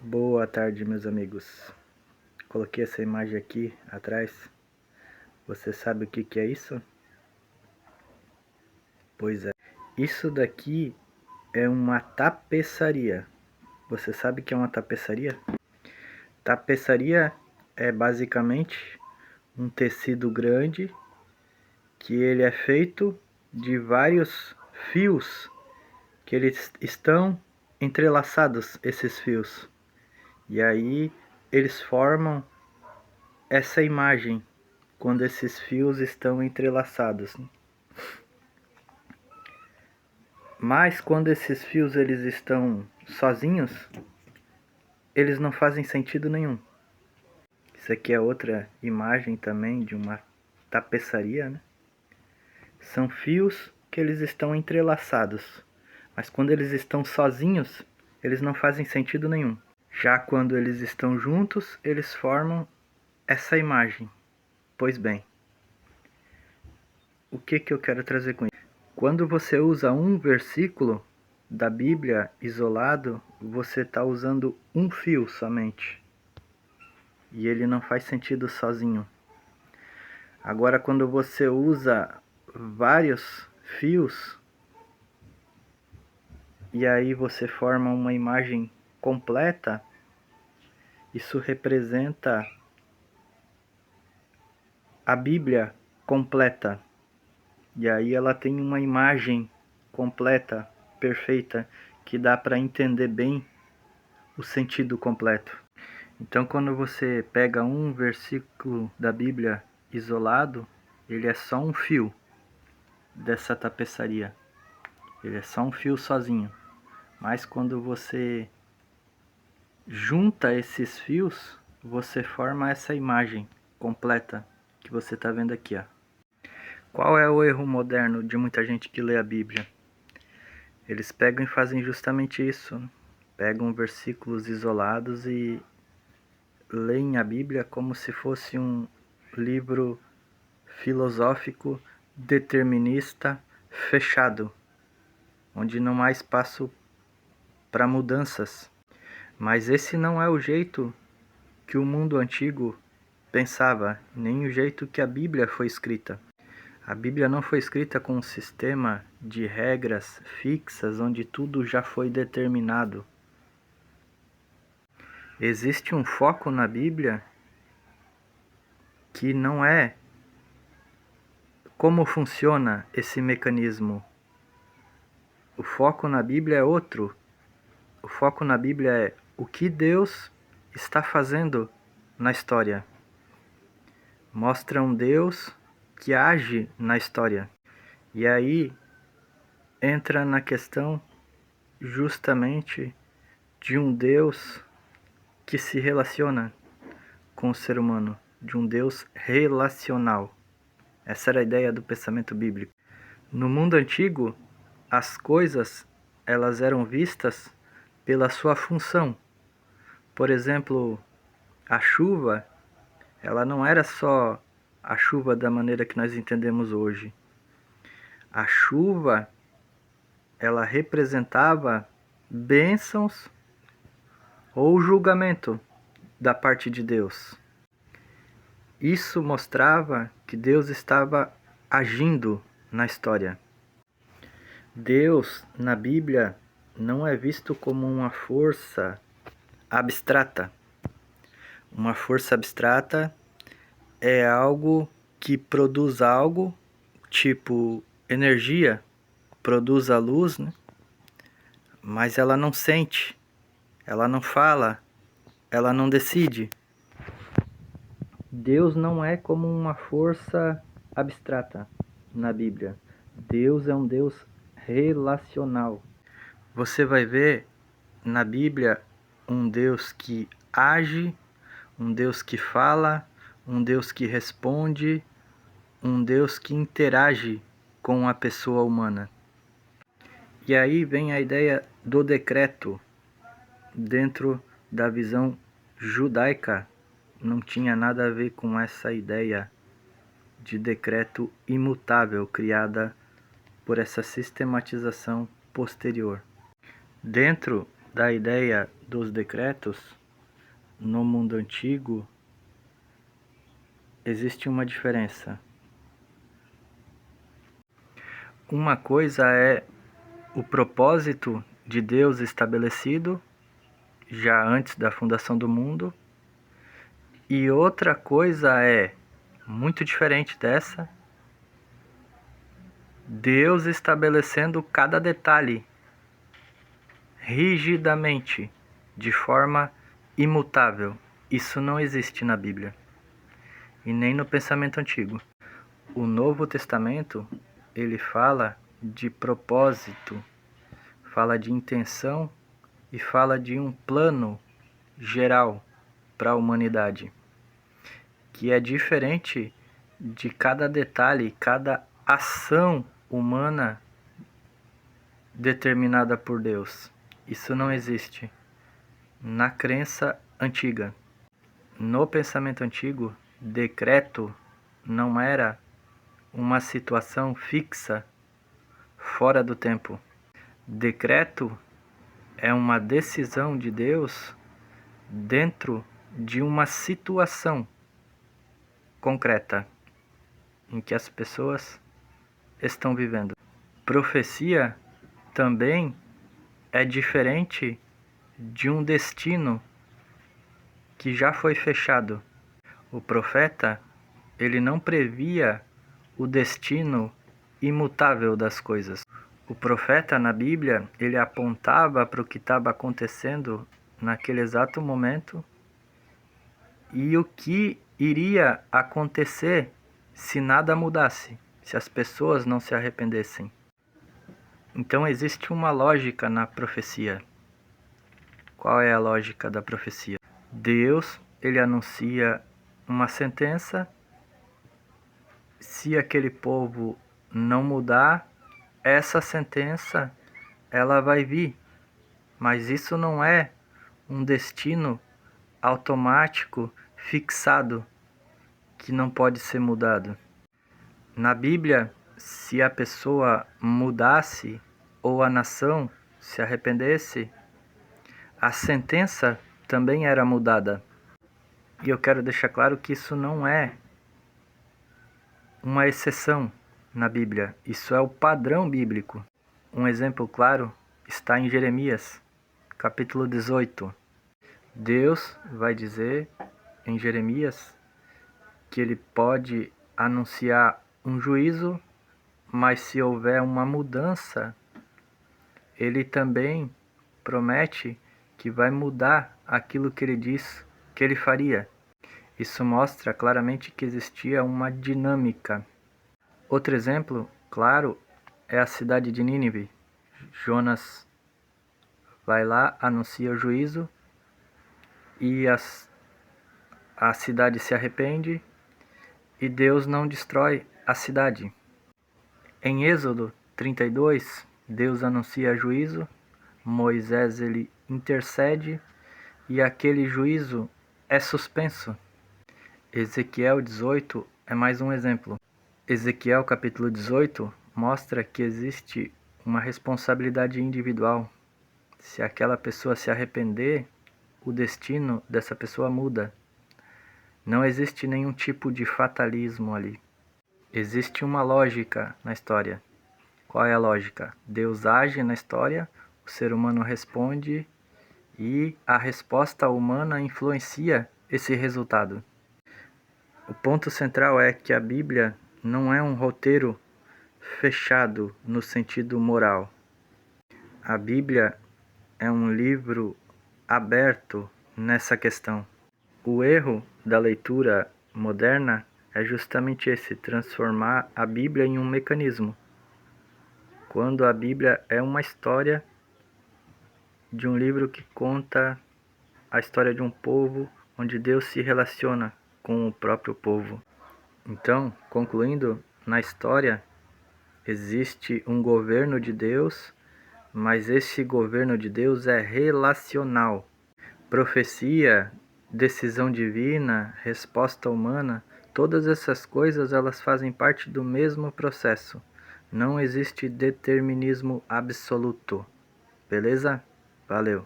Boa tarde, meus amigos. Coloquei essa imagem aqui atrás. Você sabe o que é isso? Pois é. Isso daqui é uma tapeçaria. Você sabe o que é uma tapeçaria? Tapeçaria é basicamente um tecido grande que ele é feito de vários fios que eles estão entrelaçados, esses fios. E aí eles formam essa imagem quando esses fios estão entrelaçados. Mas quando esses fios eles estão sozinhos, eles não fazem sentido nenhum. Isso aqui é outra imagem também de uma tapeçaria, né? São fios que eles estão entrelaçados, mas quando eles estão sozinhos, eles não fazem sentido nenhum. Já quando eles estão juntos, eles formam essa imagem. Pois bem, o que eu quero trazer com isso? Quando você usa um versículo da Bíblia isolado, você está usando um fio somente. E ele não faz sentido sozinho. Agora, quando você usa vários fios, e aí você forma uma imagem completa, isso representa a Bíblia completa. E aí ela tem uma imagem completa, perfeita, que dá para entender bem o sentido completo. Então, quando você pega um versículo da Bíblia isolado, ele é só um fio dessa tapeçaria. Ele é só um fio sozinho. Mas quando você junta esses fios, você forma essa imagem completa que você está vendo aqui, ó. Qual é o erro moderno de muita gente que lê a Bíblia? Eles pegam e fazem justamente isso, né? Pegam versículos isolados e leem a Bíblia como se fosse um livro filosófico, determinista, fechado, onde não há espaço para mudanças. Mas esse não é o jeito que o mundo antigo pensava, nem o jeito que a Bíblia foi escrita. A Bíblia não foi escrita com um sistema de regras fixas onde tudo já foi determinado. Existe um foco na Bíblia que não é como funciona esse mecanismo. O foco na Bíblia é outro. O foco na Bíblia é o que Deus está fazendo na história. Mostra um Deus que age na história. E aí entra na questão justamente de um Deus que se relaciona com o ser humano, de um Deus relacional. Essa era a ideia do pensamento bíblico. No mundo antigo, as coisas elas eram vistas pela sua função. Por exemplo, a chuva, ela não era só a chuva da maneira que nós entendemos hoje. A chuva, ela representava bênçãos ou julgamento da parte de Deus. Isso mostrava que Deus estava agindo na história. Deus, na Bíblia, não é visto como uma força abstrata. Uma força abstrata é algo que produz algo, tipo energia, produz a luz, né? Mas ela não sente, ela não fala, ela não decide. Deus não é como uma força abstrata na Bíblia. Deus é um Deus relacional. Você vai ver na Bíblia um Deus que age, um Deus que fala, um Deus que responde, um Deus que interage com a pessoa humana. E aí vem a ideia do decreto dentro da visão judaica. Não tinha nada a ver com essa ideia de decreto imutável criada por essa sistematização posterior. Dentro da ideia dos decretos, no mundo antigo, existe uma diferença. Uma coisa é o propósito de Deus estabelecido já antes da fundação do mundo, e outra coisa é, muito diferente dessa, Deus estabelecendo cada detalhe rigidamente, de forma imutável. Isso não existe na Bíblia e nem no pensamento antigo. O Novo Testamento, ele fala de propósito, fala de intenção e fala de um plano geral para a humanidade, que é diferente de cada detalhe, cada ação humana determinada por Deus. Isso não existe na crença antiga. No pensamento antigo, decreto não era uma situação fixa fora do tempo. Decreto é uma decisão de Deus dentro de uma situação concreta em que as pessoas estão vivendo. Profecia também é diferente de um destino que já foi fechado. O profeta, ele não previa o destino imutável das coisas. O profeta na Bíblia, ele apontava para o que estava acontecendo naquele exato momento e o que iria acontecer se nada mudasse, se as pessoas não se arrependessem. Então existe uma lógica na profecia. Qual é a lógica da profecia? Deus, ele anuncia uma sentença. Se aquele povo não mudar, essa sentença ela vai vir. Mas isso não é um destino automático, fixado, que não pode ser mudado. Na Bíblia, se a pessoa mudasse ou a nação se arrependesse, a sentença também era mudada. E eu quero deixar claro que isso não é uma exceção na Bíblia. Isso é o padrão bíblico. Um exemplo claro está em Jeremias, capítulo 18. Deus vai dizer em Jeremias que ele pode anunciar um juízo, mas se houver uma mudança, ele também promete que vai mudar aquilo que ele diz que ele faria. Isso mostra claramente que existia uma dinâmica. Outro exemplo, claro, é a cidade de Nínive. Jonas vai lá, anuncia o juízo e a cidade se arrepende e Deus não destrói a cidade. Em Êxodo 32, Deus anuncia juízo, Moisés ele intercede e aquele juízo é suspenso. Ezequiel 18 é mais um exemplo. Ezequiel capítulo 18 mostra que existe uma responsabilidade individual. Se aquela pessoa se arrepender, o destino dessa pessoa muda. Não existe nenhum tipo de fatalismo ali. Existe uma lógica na história. Qual é a lógica? Deus age na história, o ser humano responde e a resposta humana influencia esse resultado. O ponto central é que a Bíblia não é um roteiro fechado no sentido moral. A Bíblia é um livro aberto nessa questão. O erro da leitura moderna é justamente esse, transformar a Bíblia em um mecanismo, quando a Bíblia é uma história de um livro que conta a história de um povo onde Deus se relaciona com o próprio povo. Então, concluindo, na história existe um governo de Deus, mas esse governo de Deus é relacional. Profecia, decisão divina, resposta humana, todas essas coisas elas fazem parte do mesmo processo. Não existe determinismo absoluto. Beleza? Valeu!